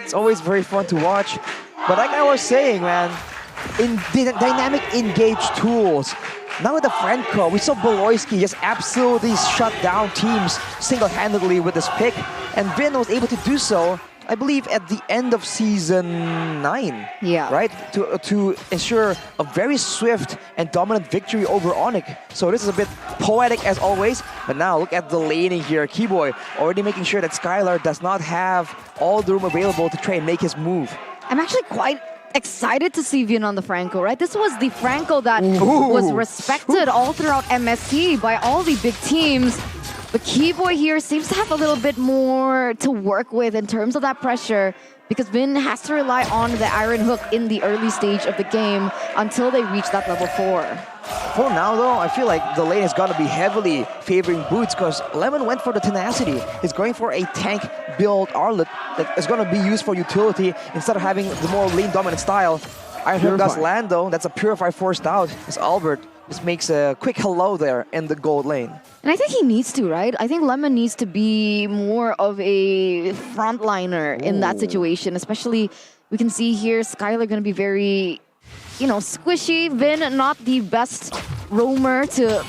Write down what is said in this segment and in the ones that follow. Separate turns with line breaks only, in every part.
It's always very fun to watch. But like I was saying, man, in dynamic engage tools, now with the Franco, we saw Boloyski just absolutely shut down teams single-handedly with this pick, and Vin was able to do so, I believe, at the end of Season 9,
yeah,
right? To ensure a very swift and dominant victory over Onic. So this is a bit poetic as always, but now look at the laning here. Keyboy already making sure that Skylar does not have all the room available to try and make his move.
I'm actually quite excited to see Vin on the Franco, right? This was the Franco that was respected all throughout MST by all the big teams. But Keyboy here seems to have a little bit more to work with in terms of that pressure, because Vin has to rely on the Iron Hook in the early stage of the game until they reach that level 4.
For now, though, I feel like the lane is going to be heavily favoring Boots because Lemon went for the tenacity. He's going for a tank build Arlet that is going to be used for utility instead of having the more lane dominant style. Iron Hook does land, though. That's a Purify forced out. As Albert just makes a quick hello there in the gold lane.
And I think he needs to, right? I think Lemon needs to be more of a frontliner in that situation, especially we can see here Skylar going to be very, you know, squishy. Vin, not the best roamer to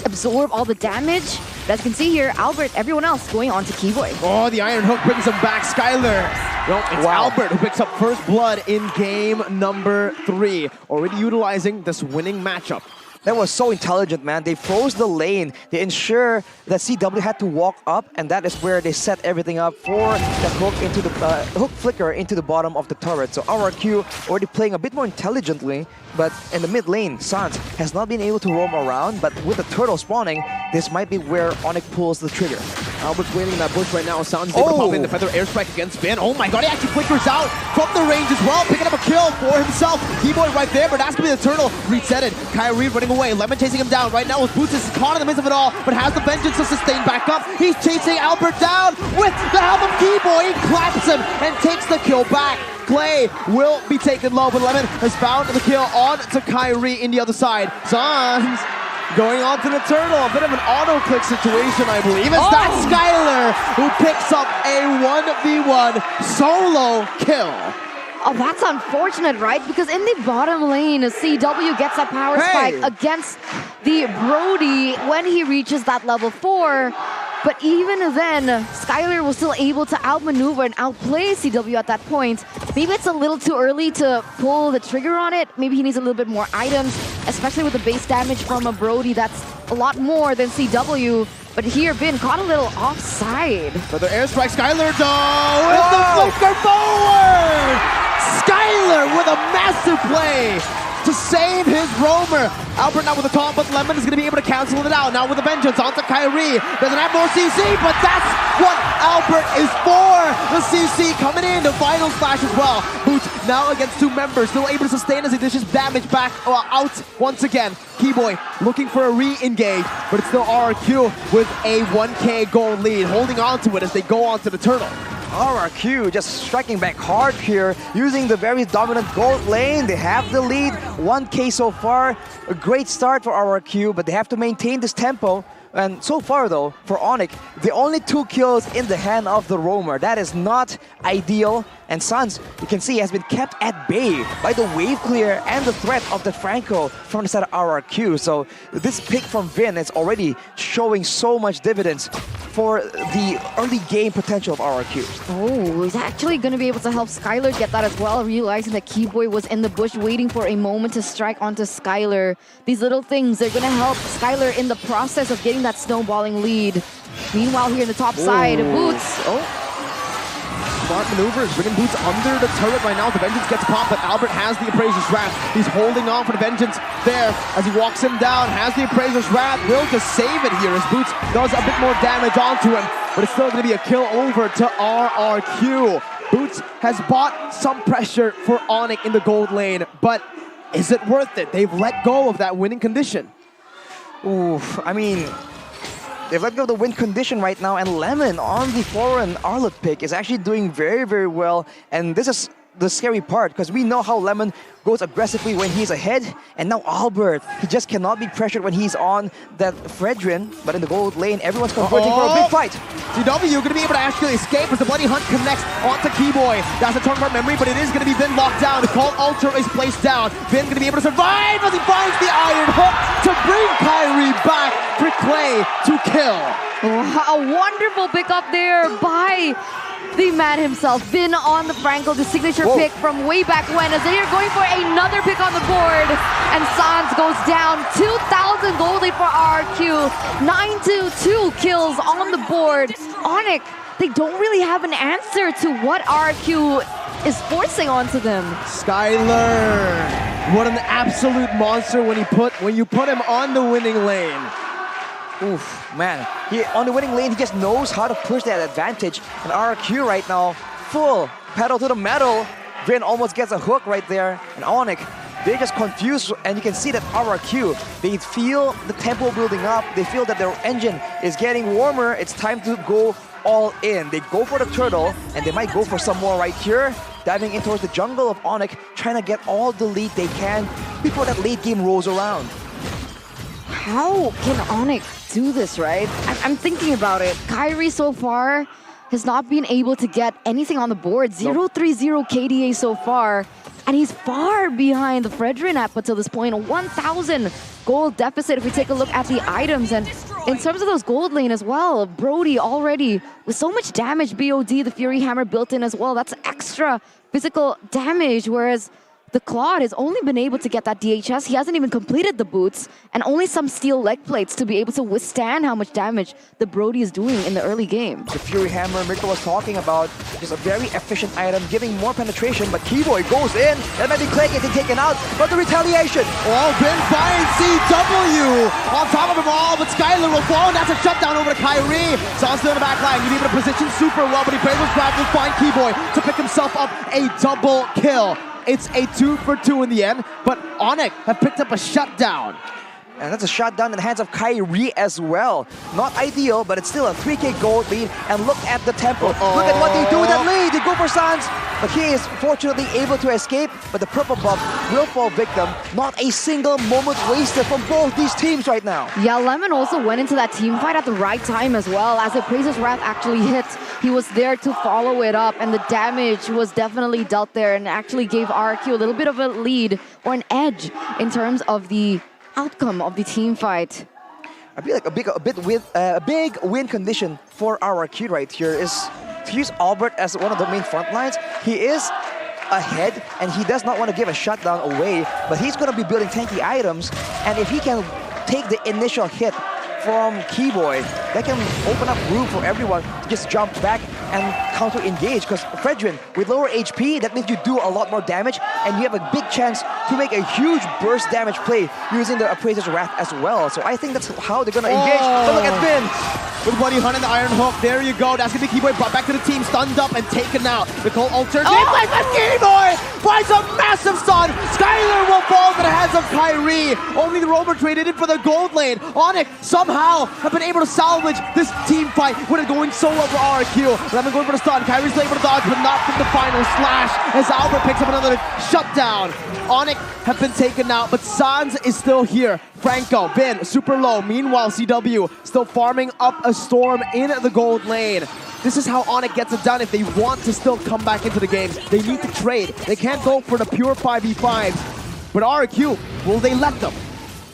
absorb all the damage. But as you can see here, Albert, everyone else going on to Keyboy.
Oh, the Iron Hook brings him back. Skylar. No, it's Albert who picks up first blood in game number 3. Already utilizing this winning matchup.
That was so intelligent, man. They froze the lane. They ensure that CW had to walk up, and that is where they set everything up for the hook into the hook flicker into the bottom of the turret. So RRQ already playing a bit more intelligently, but in the mid lane, Sans has not been able to roam around. But with the turtle spawning, this might be where Onic pulls the trigger.
Albert's waiting in that bush right now. Sans is able to pop in the feather airstrike against Vin. Oh my god, he actually flickers out from the range as well, picking up a kill for himself. Keyboy right there, but that's gonna be the turtle resetted. Kyrie running away. Lemon chasing him down right now with Boots is caught in the midst of it all, but has the vengeance to sustain back up. He's chasing Albert down with the help of Keyboy. He claps him and takes the kill back. Clay will be taken low, but Lemon has found the kill on to Kyrie in the other side. Sans going on to the turtle. A bit of an auto-click situation, I believe. It's that Skylar who picks up a 1v1 solo kill.
Oh, that's unfortunate, right? Because in the bottom lane, CW gets a power spike against the Brody when he reaches that level 4. But even then, Skylar was still able to outmaneuver and outplay CW at that point. Maybe it's a little too early to pull the trigger on it. Maybe he needs a little bit more items, especially with the base damage from a Brody that's a lot more than CW. But here, Vin caught a little offside.
Further airstrike, Skylar though with the flicker forward! Skylar with a massive play to save his roamer. Albert now with the taunt, but Lemon is going to be able to cancel it out. Now with a vengeance onto Kyrie. Doesn't have more CC, but that's what Albert is for. The CC coming in, the final slash as well. Boots now against 2 members, still able to sustain as he dishes damage back out once again. Keyboy looking for a re-engage, but it's still RRQ with a 1k gold lead, holding on to it as they go on to the turtle.
RRQ just striking back hard here, using the very dominant gold lane. They have the lead, 1k so far. A great start for RRQ, but they have to maintain this tempo. And so far though, for Onic, the only 2 kills in the hand of the roamer. That is not ideal. And Sans, you can see, has been kept at bay by the wave clear and the threat of the Franco from the side of RRQ. So this pick from Vin is already showing so much dividends for the early game potential of RRQ.
Oh, he's actually going to be able to help Skylar get that as well, realizing that Keyboy was in the bush waiting for a moment to strike onto Skylar. These little things are going to help Skylar in the process of getting that snowballing lead. Meanwhile, here in the top side, Boots.
Smart maneuvers, bringing Boots under the turret right now. The Vengeance gets popped, but Albert has the Appraiser's Wrath. He's holding on for the Vengeance there as he walks him down, has the Appraiser's Wrath, will just save it here as Boots does a bit more damage onto him, but it's still going to be a kill over to RRQ. Boots has bought some pressure for Onic in the gold lane, but is it worth it? They've let go of that winning condition.
Oof, I mean, they've let go of the win condition right now, and Lemon on the foreign Arlet pick is actually doing very, very well. And this is the scary part, because we know how Lemon goes aggressively when he's ahead, and now Albert, he just cannot be pressured when he's on that Fredrin, but in the gold lane, everyone's converging for a big fight.
CW going to be able to actually escape as the Bloody Hunt connects onto Keyboy. That's a turn memory, but it is going to be Vin locked down. The Call Alter is placed down. Vin going to be able to survive as he finds the Iron Hook to bring Kyrie back for Clay to kill.
A wonderful pick up there by the man himself. Vin on the Franco, the signature pick from way back when, as they are going for another pick on the board. And Sans goes down. 2,000 gold lead for RRQ. 9-2 kills on the board. Onic, they don't really have an answer to what RRQ is forcing onto them.
Skyler, what an absolute monster when you put him on the winning lane.
Oof, man. On the winning lane, he just knows how to push that advantage. And RRQ right now, full pedal to the metal. Vin almost gets a hook right there. And Onic, they're just confused. And you can see that RRQ, they feel the tempo building up. They feel that their engine is getting warmer. It's time to go all in. They go for the turtle, and they might go for some more right here. Diving in towards the jungle of Onic, trying to get all the lead they can before that late game rolls around.
How can Onic do this, right? I'm thinking about it. Kyrie so far has not been able to get anything on the board. 0-3-0 KDA so far. And he's far behind the Fredrin app until this point. A 1,000 gold deficit if we take a look at the items. And in terms of those gold lane as well, Brody already with so much damage, BOD, the Fury Hammer built in as well. That's extra physical damage, whereas the Claude has only been able to get that DHS. He hasn't even completed the boots, and only some steel leg plates to be able to withstand how much damage the Brody is doing in the early game.
The Fury Hammer Mirko was talking about, just a very efficient item, giving more penetration, but Keyboy goes in, and maybe Clay getting taken out, but the retaliation!
Oh, Vin finds CW on top of them all, but Skyler will fall, and that's a shutdown over to Kyrie. Saw still in the back line, he's able to position super well, but he plays with grab to find Keyboy to pick himself up a double kill. It's a 2 for 2 in the end, but Onic have picked up a shutdown.
And that's a shutdown in the hands of Kyrie as well. Not ideal, but it's still a 3k gold lead. And look at the tempo. Look at what they do with that lead. They go for Sans, but he is fortunately able to escape. But the purple buff will fall victim. Not a single moment wasted from both these teams right now.
Yeah, Lemon also went into that team fight at the right time as well. As the Praise's Wrath actually hit, he was there to follow it up. And the damage was definitely dealt there and actually gave RQ a little bit of a lead or an edge in terms of the outcome of the team fight.
I feel like a big win condition for RRQ right here is to use Albert as one of the main front lines. He is ahead and he does not want to give a shutdown away, but he's going to be building tanky items, and if he can take the initial hit from Keyboy, that can open up room for everyone to just jump back and counter-engage, because Fredrin, with lower HP, that means you do a lot more damage, and you have a big chance to make a huge burst damage play using the Appraiser's Wrath as well. So I think that's how they're going to engage. But look at Vin!
With Bloody Hunt and the Iron Hook, there you go. That's going to be Keyboy brought back to the team, stunned up and taken out. Nicole Alter, Keyboy finds a massive stun. Skyler will fall to the hands of Kyrie. Only the Rover traded in for the gold lane. Onic somehow have been able to salvage this team fight when it's going so well for RQ. Lemon going for the stun. Kyrie's able to dodge, but not from the final slash as Albert picks up another shutdown. Onic have been taken out, but Sans is still here. Franco, Vin, super low. Meanwhile, CW still farming up a storm in the gold lane. This is how Onic gets it done if they want to still come back into the games. They need to trade. They can't go for the pure 5v5s. But RQ, will they let them?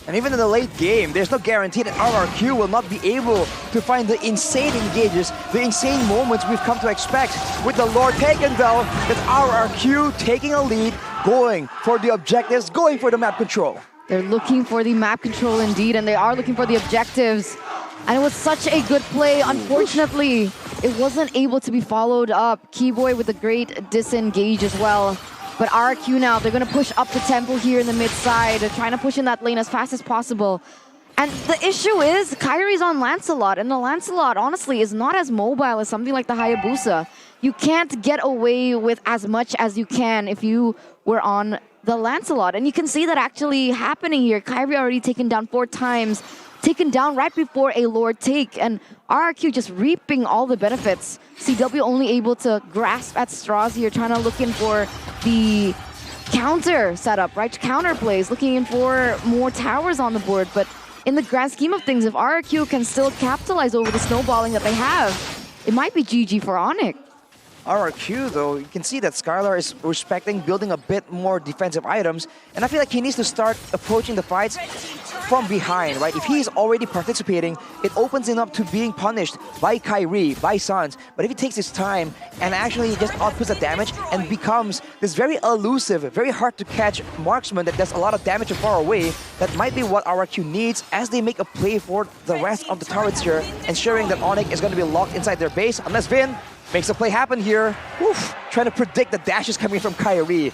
And even in the late game, there's no guarantee that RRQ will not be able to find the insane engages, the insane moments we've come to expect with the Lord taken though, that RRQ taking a lead, going for the objectives, going for the map control.
They're looking for the map control indeed, and they are looking for the objectives. And it was such a good play. Unfortunately, it wasn't able to be followed up. Keyboy with a great disengage as well. But RQ now, they're going to push up the tempo here in the mid side. They're trying to push in that lane as fast as possible. And the issue is, Kyrie's on Lancelot, and the Lancelot, honestly, is not as mobile as something like the Hayabusa. You can't get away with as much as you can if you were on the Lancelot. And you can see that actually happening here. Kyrie already taken down 4 times taken down right before a Lord take, and RRQ just reaping all the benefits. CW only able to grasp at straws here, trying to look in for the counter setup, right? Counter plays, looking in for more towers on the board, but in the grand scheme of things, if RRQ can still capitalize over the snowballing that they have, it might be GG for Onic.
RRQ, though, you can see that Skylar is respecting building a bit more defensive items, and I feel like he needs to start approaching the fights from behind, right? If he's already participating, it opens him up to being punished by Kyrie, by Suns. But if he takes his time and actually just outputs the damage and becomes this very elusive, very hard to catch marksman that does a lot of damage from far away, that might be what RRQ needs as they make a play for the rest of the turrets here, ensuring that Onic is going to be locked inside their base, unless Vin makes a play happen here. Oof, trying to predict the dashes coming from Kyrie.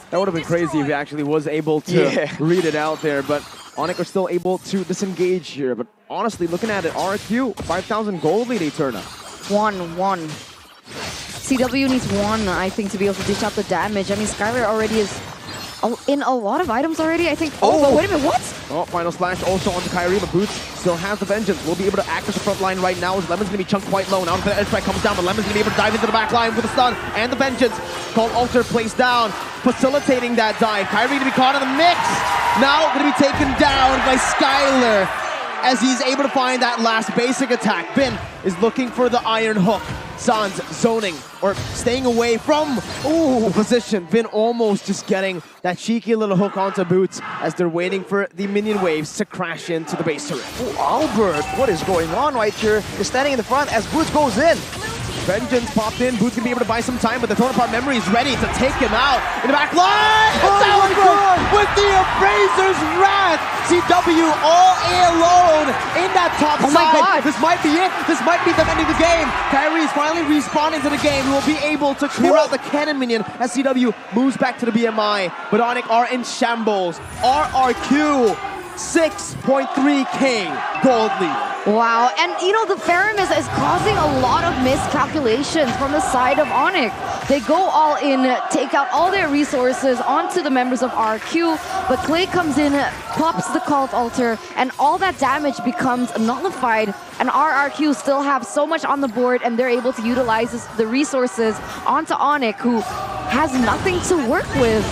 That would have been crazy if he actually was able to read it out there, but Onic are still able to disengage here. But honestly, looking at it, RQ, 5,000 gold lead Eterna.
1-1. CW needs 1, I think, to be able to dish out the damage. I mean, Skylar already is in a lot of items already, I think. Oh, but wait a minute, what?
Oh, final splash also onto Kyrie, but Boots still has the vengeance. Will be able to act as the front line right now as Lemon's going to be chunked quite low. Now the edge strike comes down, but Lemon's going to be able to dive into the back line with the stun and the vengeance. Called Alter placed down, facilitating that dive. Kyrie to be caught in the mix. Now going to be taken down by Skylar as he's able to find that last basic attack. Bin is looking for the iron hook. Sans zoning or staying away from the position. Vin almost just getting that cheeky little hook onto Boots as they're waiting for the minion waves to crash into the base turret.
Albert, what is going on right here? He's standing in the front as Boots goes in.
Vengeance popped in. Boots gonna be able to buy some time, but the Torn Apart Memory is ready to take him out in the back line.
Oh my God!
With the Appraiser's Wrath, CW all alone in that top side.
My God.
This might be it. This might be them ending the game. Kyrie is finally respawning to the game. He will be able to clear out the cannon minion as CW moves back to the BMI. But Onic are in shambles. RRQ 6.3k gold lead.
Wow, and you know, the Faramis is causing a lot of miscalculations from the side of Onic. They go all in, take out all their resources onto the members of RQ, but Clay comes in, pops the Cult Altar, and all that damage becomes nullified, and RRQ still have so much on the board, and they're able to utilize the resources onto Onic, who has nothing to work with.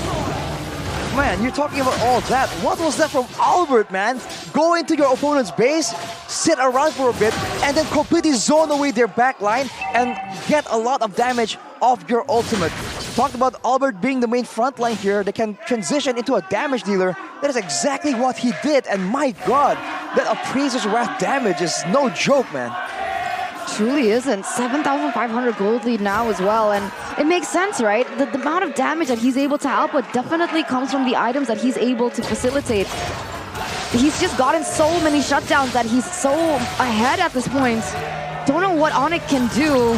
Man, you're talking about all that. What was that from Albert, man? Go into your opponent's base, sit around for a bit, and then completely zone away their back line and get a lot of damage off your ultimate. Talked about Albert being the main front line here. They can transition into a damage dealer. That is exactly what he did, and my God, that Appraiser's Wrath damage is no joke, man.
Truly isn't. 7,500 gold lead now as well, and it makes sense, right? The amount of damage that he's able to output definitely comes from the items that he's able to facilitate. He's just gotten so many shutdowns that he's so ahead at this point. Don't know what Onic can do,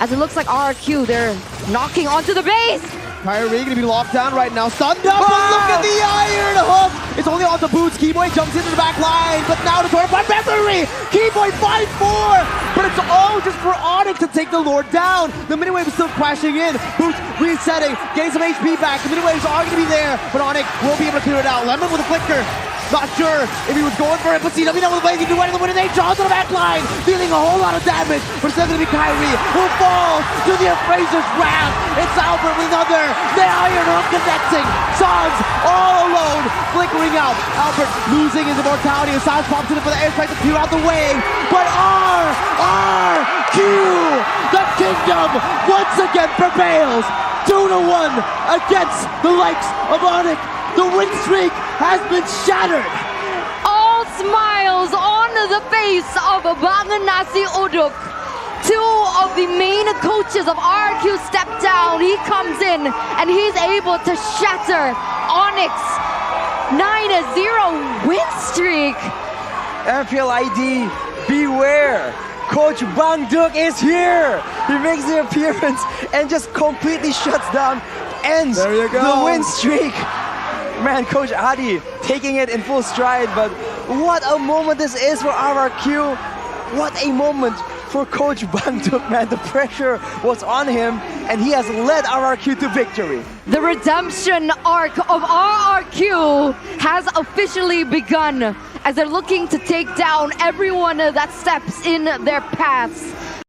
as it looks like RRQ, they're knocking onto the base!
Kyrie gonna be locked down right now. Stunned up, but look at the iron hook! It's only onto Boots. Keyboy jumps into the back line, but now the Torn Apart Memory! Keyboy 5-4! But it's all just for Onic to take the Lord down. The mini wave is still crashing in. Boots resetting, getting some HP back. The mini waves are gonna be there, but Onic will be able to clear it out. Lemon with a flicker. Not sure if he was going for it, but CW know the way he can do it in the winning. They draw to the back line, dealing a whole lot of damage. But it's going to be Kyrie, who falls to the Appraiser's Wrath. It's Albert with another. The iron hook connecting. Sans all alone, flickering out. Albert losing his immortality. Sans pops in for the airstrike to clear out the wave. But RRQ, the kingdom once again prevails. 2-1 against the likes of Onic. The win streak has been shattered.
All smiles on the face of Banganasi Uduk. Two of the main coaches of RQ step down. He comes in and he's able to shatter Onyx 9-0 win streak.
MPL ID, beware. Coach Bang Duk is here. He makes the appearance and just completely shuts down, ends the win streak. Man, Coach Adi taking it in full stride, but what a moment this is for RRQ. What a moment for Coach Bang Duk, man. The pressure was on him, and he has led RRQ to victory.
The redemption arc of RRQ has officially begun, as they're looking to take down everyone that steps in their paths.